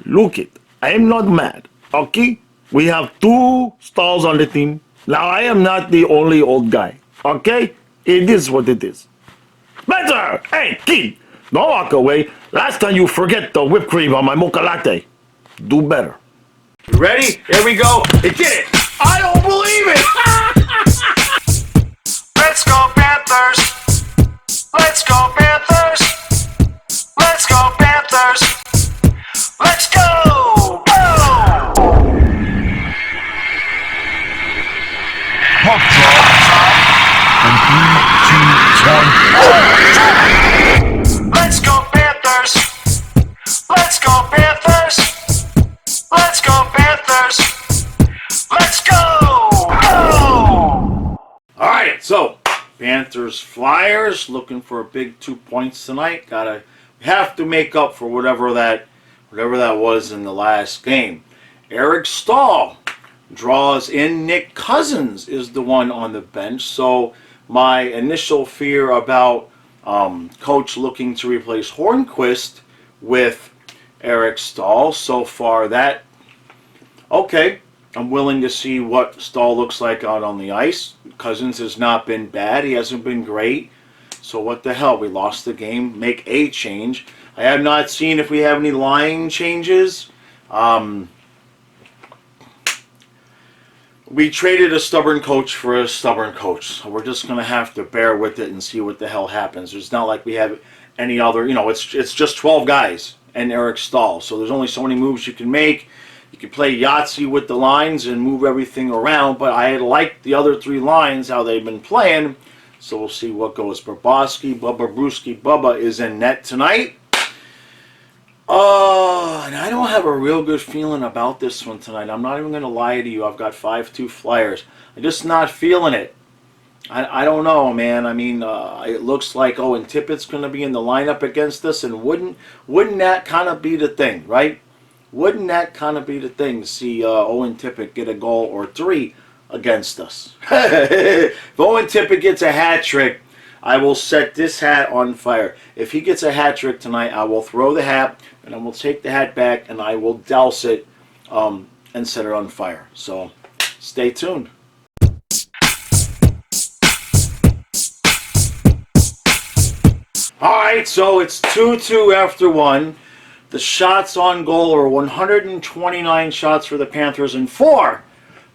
Look it, I am not mad, okay? We have two stars on the team. Now I am not the only old guy, okay? It is what it is. Better! Hey, kid, don't walk away. Last time you forget the whipped cream on my mocha latte. Do better. You ready? Here we go. It did it! I don't believe it! Let's go Panthers! Let's go Panthers! Let's go Panthers! Let's go! Go! Puck drop. And 3, 2, 1. Let's go Panthers! Let's go Panthers! Let's go Panthers! Let's go! Go! Alright, so Panthers Flyers looking for a big 2 points tonight. Have to make up for whatever that was in the last game. Eric Stahl draws in. Nick Cousins is the one on the bench. So my initial fear about coach looking to replace Hornquist with Eric Stahl, so far that okay. I'm willing to see what Stahl looks like out on the ice. Cousins has not been bad. He hasn't been great. So what the hell? We lost the game. Make a change. I have not seen if we have any line changes. We traded a stubborn coach for a stubborn coach. So we're just going to have to bear with it and see what the hell happens. It's not like we have any other, it's just 12 guys and Eric Stahl. So there's only so many moves you can make. You can play Yahtzee with the lines and move everything around, but I liked the other three lines, how they've been playing, so we'll see what goes. Bobrovsky, Bubba Brewski, Bubba is in net tonight. And I don't have a real good feeling about this one tonight. I'm not even going to lie to you. I've got 5-2 Flyers. I'm just not feeling it. I don't know, man. I mean, it looks like Owen Tippett's going to be in the lineup against us, and wouldn't that kind of be the thing, right? Wouldn't that kind of be the thing to see Owen Tippett get a goal or 3 against us? If Owen Tippett gets a hat trick, I will set this hat on fire. If he gets a hat trick tonight, I will throw the hat, and I will take the hat back, and I will douse it and set it on fire. So stay tuned. All right, so it's 2-2 after 1. The shots on goal are 129 shots for the Panthers and 4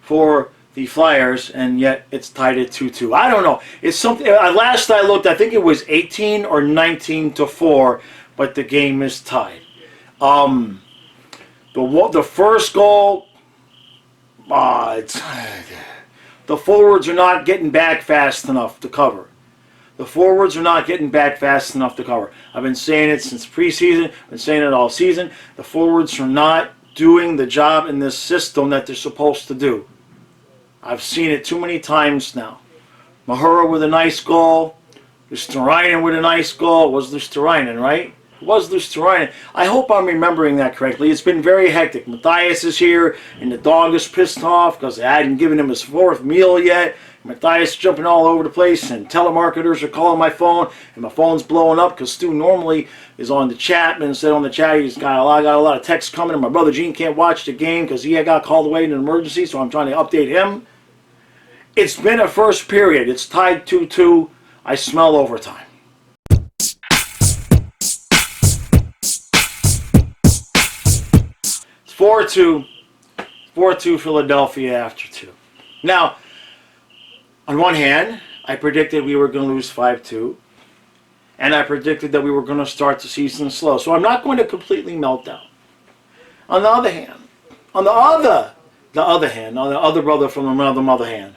for the Flyers, and yet it's tied at 2-2. I don't know. It's something. Last I looked, I think it was 18 or 19-4, but the game is tied. The first goal, the forwards are not getting back fast enough to cover. The forwards are not getting back fast enough to cover. I've been saying it since preseason. I've been saying it all season. The forwards are not doing the job in this system that they're supposed to do. I've seen it too many times now. Mahura with a nice goal. Luosterainen with a nice goal. It was Luosterainen, right? It was Luosterainen. I hope I'm remembering that correctly. It's been very hectic. Matthias is here, and the dog is pissed off because I hadn't given him his 4th meal yet. Matthias jumping all over the place, and telemarketers are calling my phone, and my phone's blowing up because Stu normally is on the chat, but instead on the chat he's got a lot of texts coming, and my brother Gene can't watch the game because he got called away in an emergency, so I'm trying to update him. It's been a first period. It's tied 2-2. I smell overtime. It's 4-2. 4-2 Philadelphia after 2. Now, on one hand, I predicted we were going to lose 5-2, and I predicted that we were going to start the season slow. So I'm not going to completely melt down. On the other hand, on the other brother from another mother hand,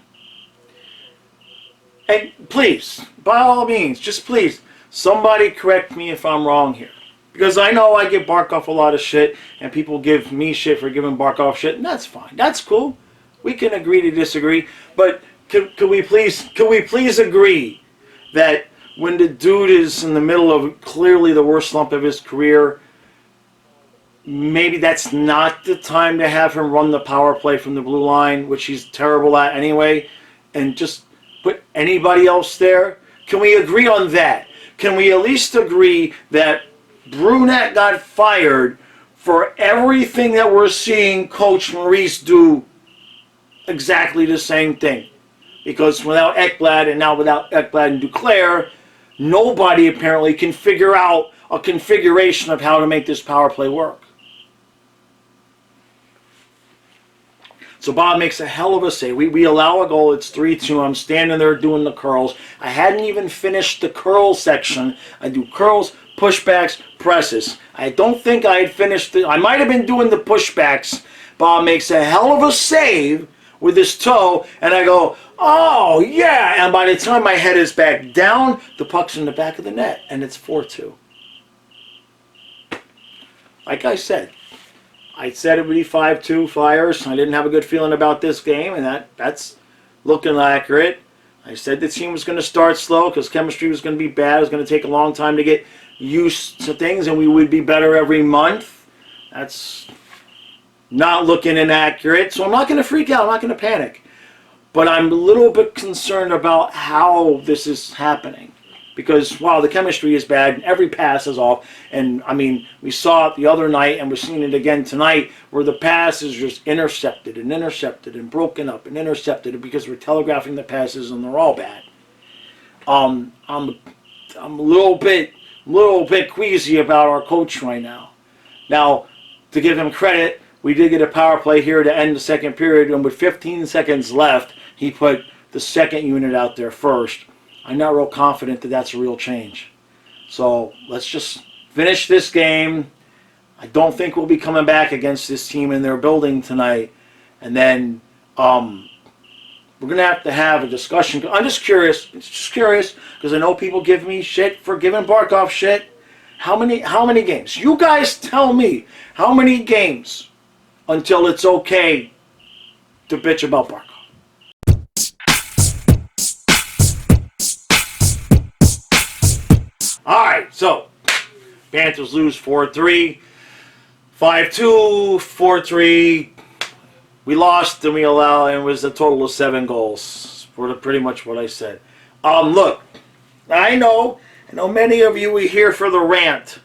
and please, by all means, just please, somebody correct me if I'm wrong here. Because I know I give Barkov a lot of shit, and people give me shit for giving Barkov shit, and that's fine. That's cool. We can agree to disagree, but Could we please agree that when the dude is in the middle of clearly the worst slump of his career, maybe that's not the time to have him run the power play from the blue line, which he's terrible at anyway, and just put anybody else there? Can we agree on that? Can we at least agree that Brunette got fired for everything that we're seeing Coach Maurice do exactly the same thing. Because without Ekblad, and now without Ekblad and Duclair, nobody apparently can figure out a configuration of how to make this power play work. So Bob makes a hell of a save. We allow a goal. It's 3-2. I'm standing there doing the curls. I hadn't even finished the curl section. I do curls, pushbacks, presses. I don't think I had finished I might have been doing the pushbacks. Bob makes a hell of a save with his toe, and I go, oh, yeah. And by the time my head is back down, the puck's in the back of the net, and it's 4-2. Like I said it would be 5-2 Flyers. I didn't have a good feeling about this game, and that's looking accurate. I said the team was going to start slow because chemistry was going to be bad. It was going to take a long time to get used to things, and we would be better every month. That's not looking inaccurate, so I'm not going to freak out. I'm not going to panic. But I'm a little bit concerned about how this is happening. Because, wow, the chemistry is bad, and every pass is off. And, I mean, we saw it the other night, and we're seeing it again tonight, where the pass is just intercepted and broken up and intercepted because we're telegraphing the passes, and they're all bad. I'm a little bit queasy about our coach right now. Now, to give him credit, we did get a power play here to end the second period, and with 15 seconds left, he put the second unit out there first. I'm not real confident that that's a real change. So let's just finish this game. I don't think we'll be coming back against this team in their building tonight. And then we're going to have a discussion. I'm just curious because I know people give me shit for giving Barkov shit. How many games? You guys tell me how many games until it's okay to bitch about Barkov. Alright, so Panthers lose 4-3, 5-2, 4-3. We lost and it was a total of 7 goals for pretty much what I said. Look, I know many of you are here for the rant.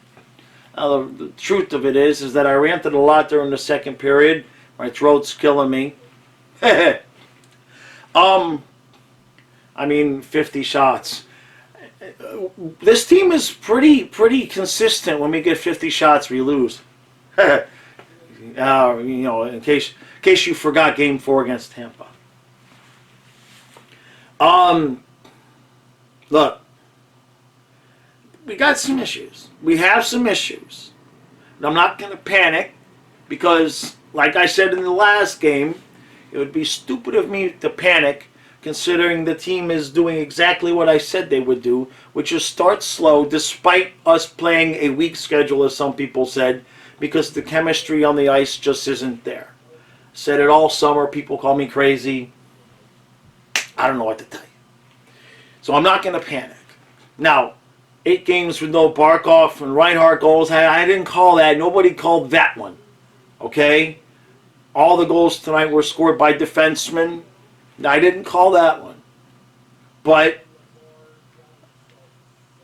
The truth of it is that I ranted a lot during the second period. My throat's killing me. I mean, 50 shots. This team is pretty consistent. When we get 50 shots, we lose. In case you forgot Game 4 against Tampa. Look, we got some issues. We have some issues. And I'm not going to panic because, like I said in the last game, it would be stupid of me to panic considering the team is doing exactly what I said they would do, which is start slow despite us playing a weak schedule, as some people said, because the chemistry on the ice just isn't there. Said it all summer. People call me crazy. I don't know what to tell you. So I'm not going to panic. Now, 8 games with no Barkov and Reinhardt goals. I didn't call that. Nobody called that one. Okay? All the goals tonight were scored by defensemen. I didn't call that one. But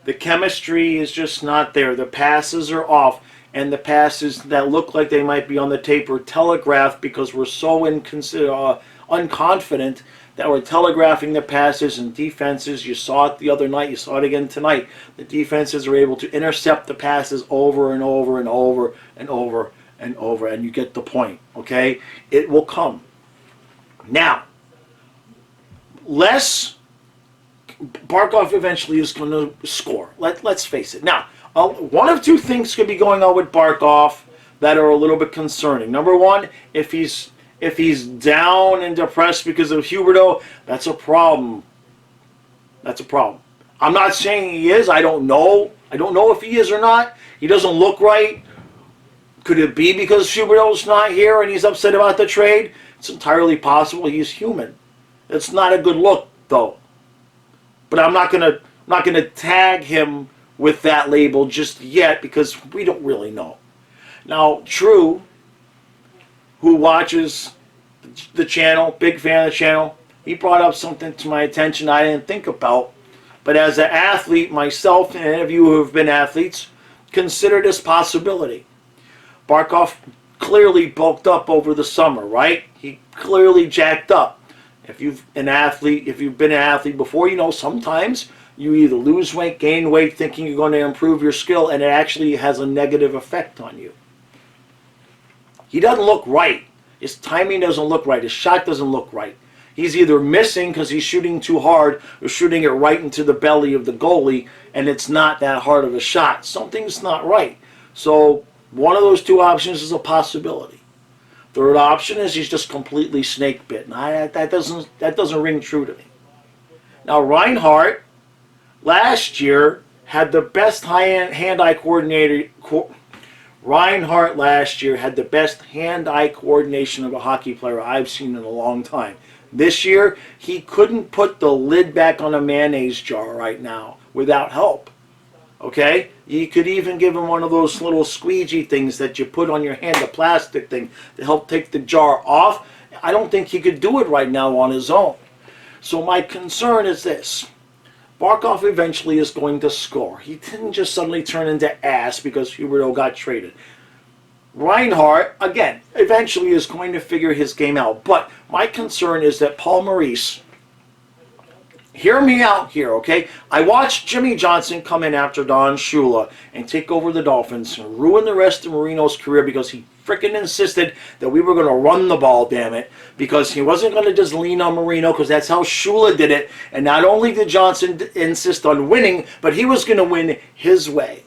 the chemistry is just not there. The passes are off. And the passes that look like they might be on the tape are telegraphed because we're so unconfident that we're telegraphing the passes, and defenses, you saw it the other night, you saw it again tonight. The defenses are able to intercept the passes over and over and over and over and over, and you get the point, okay? It will come. Now, Barkov eventually is going to score. Let's face it. Now, one of 2 things could be going on with Barkov that are a little bit concerning. Number one, if he's down and depressed because of Huberdeau, that's a problem. That's a problem. I'm not saying he is. I don't know. I don't know if he is or not. He doesn't look right. Could it be because Huberdeau's not here and he's upset about the trade? It's entirely possible. He's human. It's not a good look, though. But I'm not gonna tag him with that label just yet because we don't really know. Now, True, who watches the channel, big fan of the channel, he brought up something to my attention I didn't think about. But as an athlete myself, and any of you who have been athletes, consider this possibility. Barkov clearly bulked up over the summer, right? He clearly jacked up. If you've been an athlete before, you know sometimes you either lose weight, gain weight, thinking you're going to improve your skill, and it actually has a negative effect on you. He doesn't look right. His timing doesn't look right. His shot doesn't look right. He's either missing because he's shooting too hard or shooting it right into the belly of the goalie, and it's not that hard of a shot. Something's not right. So one of those two options is a possibility. Third option is he's just completely snake bitten. That doesn't ring true to me. Now Reinhardt last year had the best hand-eye coordinator. Reinhardt last year had the best hand-eye coordination of a hockey player I've seen in a long time. This year, he couldn't put the lid back on a mayonnaise jar right now without help. Okay? You could even give him one of those little squeegee things that you put on your hand, the plastic thing, to help take the jar off. I don't think he could do it right now on his own. So my concern is this. Barkov eventually is going to score. He didn't just suddenly turn into ass because Huberdeau got traded. Reinhardt, again, eventually is going to figure his game out. But my concern is that Paul Maurice, hear me out here, okay? I watched Jimmy Johnson come in after Don Shula and take over the Dolphins and ruin the rest of Marino's career because he freaking insisted that we were going to run the ball, damn it, because he wasn't going to just lean on Marino because that's how Shula did it. And not only did Johnson insist on winning, but he was going to win his way.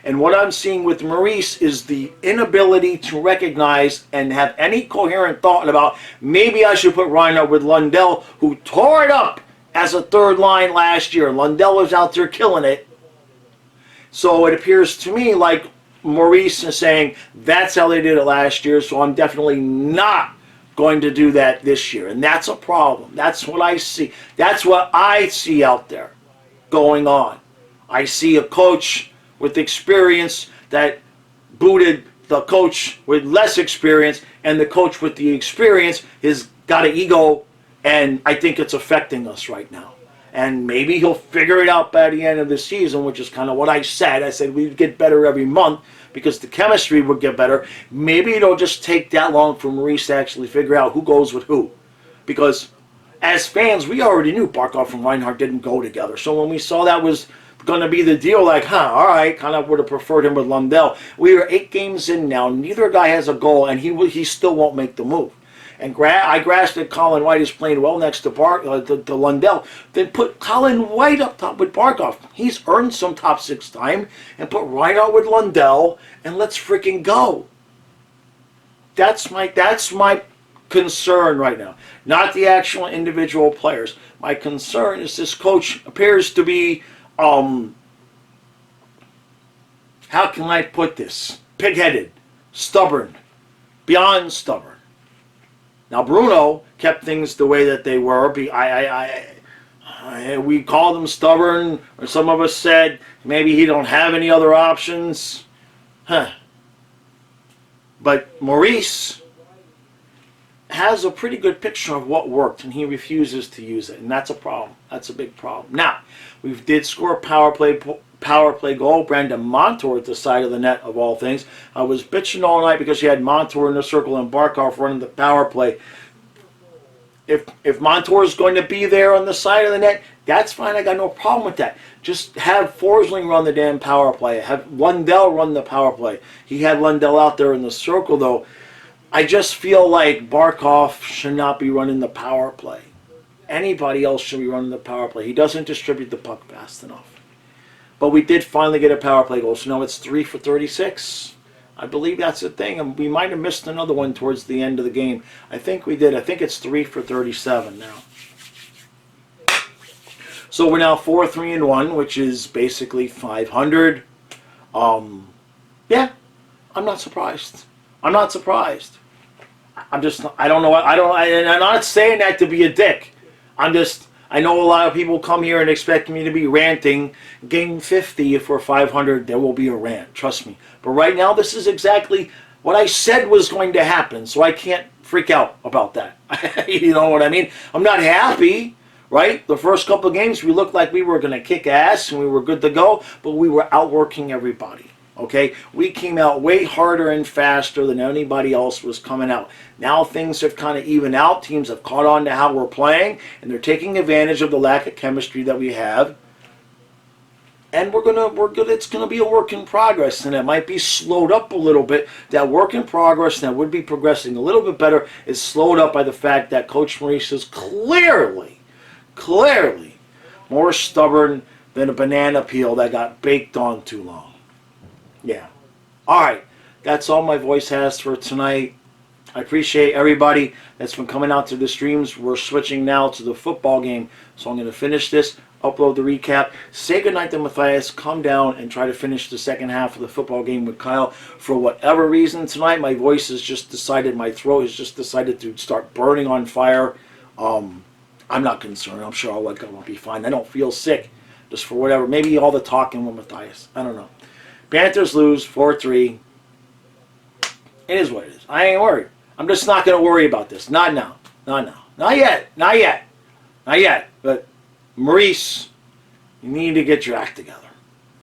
And what I'm seeing with Maurice is the inability to recognize and have any coherent thought about maybe I should put Reinhardt with Lundell, who tore it up as a third line last year. Lundell was out there killing it. So it appears to me like Maurice is saying that's how they did it last year, so I'm definitely not going to do that this year. And that's a problem. That's what I see. That's what I see out there going on. I see a coach with experience that booted the coach with less experience, and the coach with the experience has got an ego, and I think it's affecting us right now. And maybe he'll figure it out by the end of the season, which is kind of what I said. I said we'd get better every month because the chemistry would get better. Maybe it'll just take that long for Maurice to actually figure out who goes with who. Because as fans, we already knew Barkov and Reinhardt didn't go together. So when we saw that was going to be the deal, like, all right, kind of would have preferred him with Lundell. We are 8 games in now. Neither guy has a goal, and he still won't make the move. And I grasped that Colin White is playing well next to Lundell. Then put Colin White up top with Barkov. He's earned some top 6 time. And put Reinhardt with Lundell, and let's freaking go. That's my concern right now. Not the actual individual players. My concern is this coach appears to be how can I put this? Pig-headed, stubborn, beyond stubborn. Now Bruno kept things the way that they were. We called him stubborn, or some of us said maybe he don't have any other options. But Maurice has a pretty good picture of what worked, and he refuses to use it, and that's a problem. That's a big problem. Now, we did score a power play goal. Brandon Montour at the side of the net, of all things. I was bitching all night because you had Montour in the circle and Barkov running the power play. If Montour is going to be there on the side of the net, that's fine. I got no problem with that. Just have Forsling run the damn power play. Have Lundell run the power play. He had Lundell out there in the circle, though. I just feel like Barkov should not be running the power play. Anybody else should be running the power play. He doesn't distribute the puck fast enough. But we did finally get a power play goal, so now it's 3 for 36. I believe that's the thing, and we might have missed another one towards the end of the game. I think we did. I think it's 3 for 37 now. So we're now 4-3-1, which is basically 500. Yeah, I'm not surprised. I'm not surprised. I don't know. And I'm not saying that to be a dick. I know a lot of people come here and expect me to be ranting. Game 50, if we're 500, there will be a rant. Trust me. But right now, this is exactly what I said was going to happen. So I can't freak out about that. You know what I mean? I'm not happy, right? The first couple of games, we looked like we were going to kick ass and we were good to go. But we were outworking everybody. Okay, we came out way harder and faster than anybody else was coming out. Now things have kind of evened out. Teams have caught on to how we're playing, and they're taking advantage of the lack of chemistry that we have. And it's gonna be a work in progress, and it might be slowed up a little bit. That work in progress that would be progressing a little bit better is slowed up by the fact that Coach Maurice is clearly more stubborn than a banana peel that got baked on too long. Yeah. All right. That's all my voice has for tonight. I appreciate everybody that's been coming out to the streams. We're switching now to the football game. So I'm going to finish this, upload the recap, say goodnight to Matthias, come down and try to finish the second half of the football game with Kyle. For whatever reason tonight, my voice has just decided, my throat has just decided to start burning on fire. I'm not concerned. I'm sure I'll wake up. I'll be fine. I don't feel sick. Just for whatever. Maybe all the talking with Matthias. I don't know. Panthers lose 4-3. It is what it is. I ain't worried. I'm just not going to worry about this. Not now. Not now. Not yet. Not yet. Not yet. But Maurice, you need to get your act together.